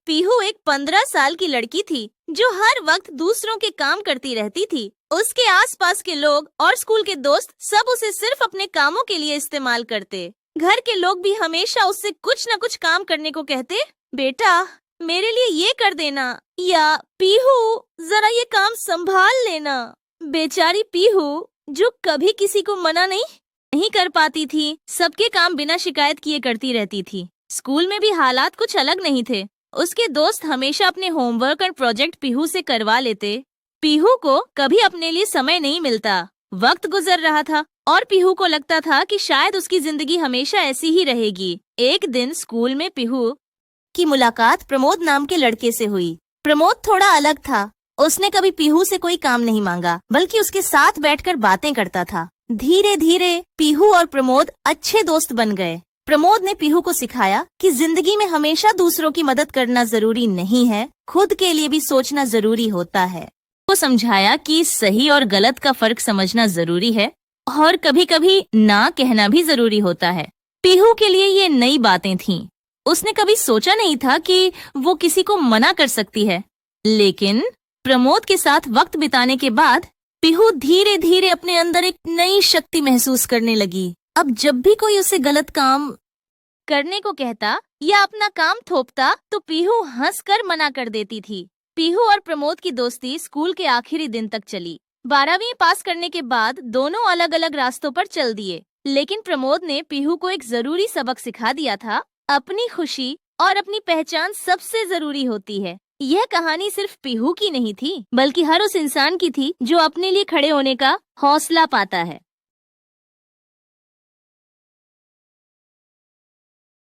पीहू एक 15 साल की लड़की थी जो हर वक्त दूसरों के काम करती रहती थी। उसके आसपास के लोग और स्कूल के दोस्त सब उसे सिर्फ अपने कामों के लिए इस्तेमाल करते। घर के लोग भी हमेशा उससे कुछ न कुछ काम करने को कहते। बेटा, मेरे लिए ये कर देना, या पीहू जरा ये काम संभाल लेना। बेचारी पीहू जो कभी किसी को मना नहीं कर पाती थी, सबके काम बिना शिकायत किए करती रहती थी। स्कूल में भी हालात कुछ अलग नहीं थे। उसके दोस्त हमेशा अपने होमवर्क और प्रोजेक्ट पीहू से करवा लेते। पीहू को कभी अपने लिए समय नहीं मिलता। वक्त गुजर रहा था और पीहू को लगता था कि शायद उसकी जिंदगी हमेशा ऐसी ही रहेगी। एक दिन स्कूल में पीहू की मुलाकात प्रमोद नाम के लड़के से हुई। प्रमोद थोड़ा अलग था। उसने कभी पीहू से कोई काम नहीं मांगा, बल्कि उसके साथ बैठकर बातें करता था। धीरे धीरे पीहू और प्रमोद अच्छे दोस्त बन गए। प्रमोद ने पीहू को सिखाया कि जिंदगी में हमेशा दूसरों की मदद करना जरूरी नहीं है, खुद के लिए भी सोचना जरूरी होता है। वो समझाया कि सही और गलत का फर्क समझना जरूरी है और कभी कभी ना कहना भी जरूरी होता है। पीहू के लिए ये नई बातें थीं। उसने कभी सोचा नहीं था कि वो किसी को मना कर सकती है। लेकिन प्रमोद के साथ वक्त बिताने के बाद पीहू धीरे धीरे अपने अंदर एक नई शक्ति महसूस करने लगी। अब जब भी कोई उसे गलत काम करने को कहता या अपना काम थोपता तो पीहू हंसकर मना कर देती थी। पीहू और प्रमोद की दोस्ती स्कूल के आखिरी दिन तक चली। 12वीं पास करने के बाद दोनों अलग अलग रास्तों पर चल दिए, लेकिन प्रमोद ने पीहू को एक जरूरी सबक सिखा दिया था। अपनी खुशी और अपनी पहचान सबसे जरूरी होती है। यह कहानी सिर्फ पीहू की नहीं थी, बल्कि हर उस इंसान की थी जो अपने लिए खड़े होने का हौसला पाता है।